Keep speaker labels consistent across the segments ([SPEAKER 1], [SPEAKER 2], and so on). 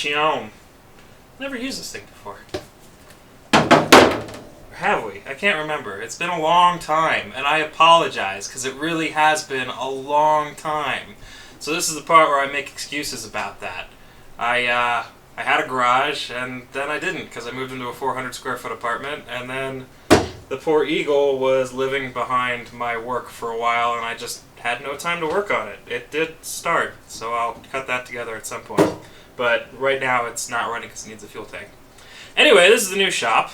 [SPEAKER 1] Innovation. Never used this thing before. Or have we? I can't remember. It's been a long time, and I apologize, because it really has been a long time. So this is the part where I make excuses about that. I had a garage, and then I didn't, because I moved into a 400 square foot apartment, and then the poor Eagle was living behind my work for a while, and I just had no time to work on it. It did start, so I'll cut that together at some point. But right now it's not running because it needs a fuel tank. Anyway, this is the new shop.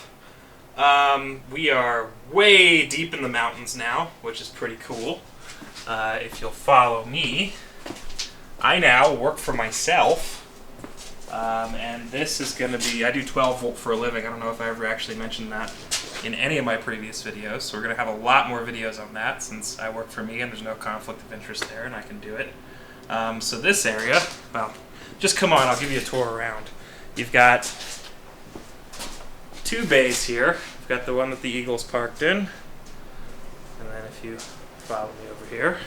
[SPEAKER 1] We are way deep in the mountains now, which is pretty cool. If you'll follow me, I now work for myself. And this is going to be, I do 12 volt for a living. I don't know if I ever actually mentioned that in any of my previous videos. So we're going to have a lot more videos on that since I work for me and there's no conflict of interest there and I can do it. So this area, well, just come on, I'll give you a tour around. You've got two bays here. You've got the one that the Eagle's parked in. And then if you follow me over here,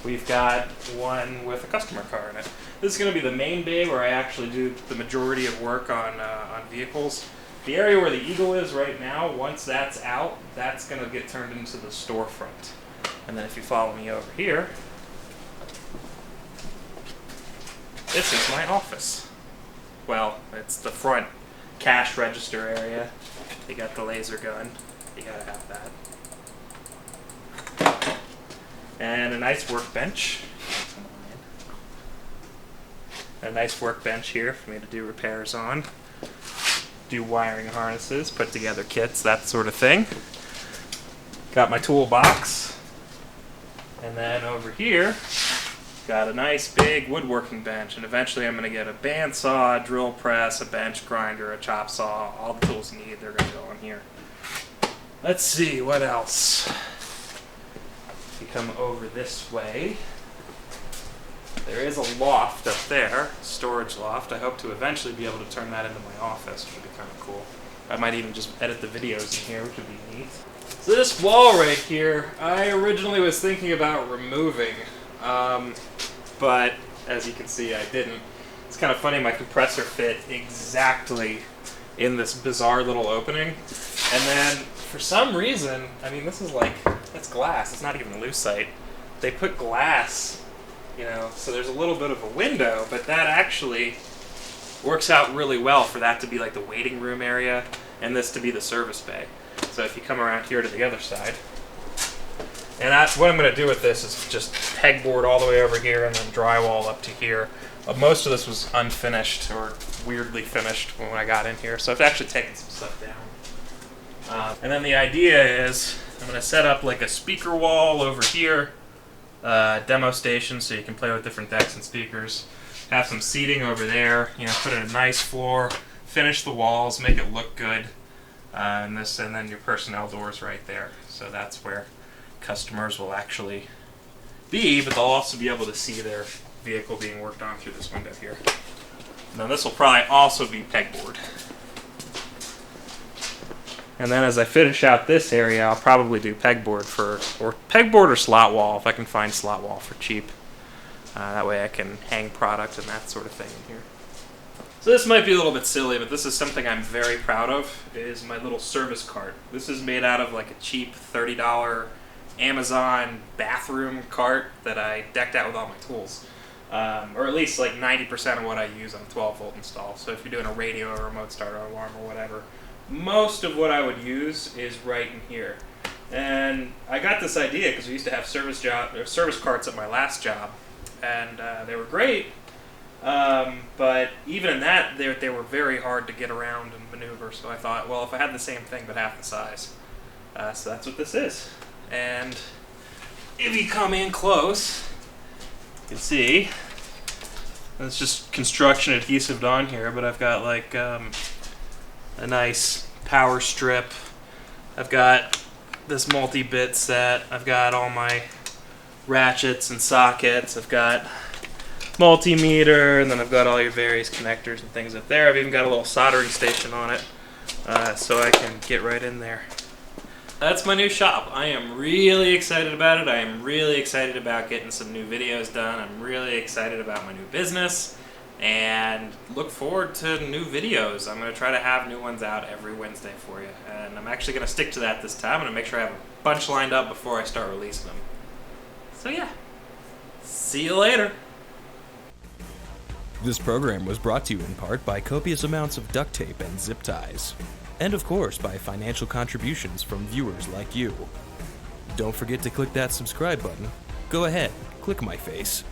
[SPEAKER 1] we've got one with a customer car in it. This is going to be the main bay where I actually do the majority of work on vehicles. The area where the Eagle is right now, once that's out, that's going to get turned into the storefront. And then if you follow me over here, this is my office. Well, it's the front cash register area. You got the laser gun. You gotta have that. And a nice workbench. A nice workbench here for me to do repairs on. Do wiring harnesses, put together kits, that sort of thing. Got my toolbox. And then over here, got a nice big woodworking bench. And eventually I'm going to get a bandsaw, a drill press, a bench grinder, a chop saw. All the tools you need, they're going to go on here. Let's see, what else? If you come over this way, there is a loft up there, storage loft. I hope to eventually be able to turn that into my office, which would be kind of cool. I might even just edit the videos in here, which would be neat. So this wall right here, I originally was thinking about removing, but as you can see, I didn't. It's kind of funny, my compressor fit exactly in this bizarre little opening. And then, for some reason, I mean, this is like, that's glass, it's not even lucite. They put glass, you know, so there's a little bit of a window, but that actually works out really well for that to be like the waiting room area and this to be the service bay. So if you come around here to the other side, and that's what I'm going to do with this is just pegboard all the way over here and then drywall up to here. Most of this was unfinished or weirdly finished when I got in here, so I've actually taken some stuff down. And then the idea is I'm going to set up like a speaker wall over here. Demo station so you can play with different decks and speakers. Have some seating over there, you know, put in a nice floor, finish the walls, make it look good. And then your personnel doors right there. So that's where customers will actually be, but they'll also be able to see their vehicle being worked on through this window here. Now this will probably also be pegboard. And then as I finish out this area, I'll probably do pegboard or slot wall if I can find slot wall for cheap. That way I can hang product and that sort of thing in here. So this might be a little bit silly, but this is something I'm very proud of, is my little service cart. This is made out of like a cheap $30 Amazon bathroom cart that I decked out with all my tools. Or at least like 90% of what I use on a 12 volt install. So if you're doing a radio or a remote starter alarm or whatever, most of what I would use is right in here. And I got this idea because we used to have service carts at my last job, and they were great, but even in that, they were very hard to get around and maneuver, so I thought, well, if I had the same thing but half the size. So that's what this is. And if you come in close, you can see, it's just construction adhesive on here, but I've got like a nice power strip. I've got this multi-bit set. I've got all my ratchets and sockets. I've got multimeter, and then I've got all your various connectors and things up there. I've even got a little soldering station on it, so I can get right in there. That's my new shop. I am really excited about it. I am really excited about getting some new videos done. I'm really excited about my new business. And look forward to new videos. I'm going to try to have new ones out every Wednesday for you. And I'm actually going to stick to that this time. I'm going to make sure I have a bunch lined up before I start releasing them. So yeah, see you later.
[SPEAKER 2] This program was brought to you in part by copious amounts of duct tape and zip ties. And of course by financial contributions from viewers like you. Don't forget to click that subscribe button. Go ahead, click my face.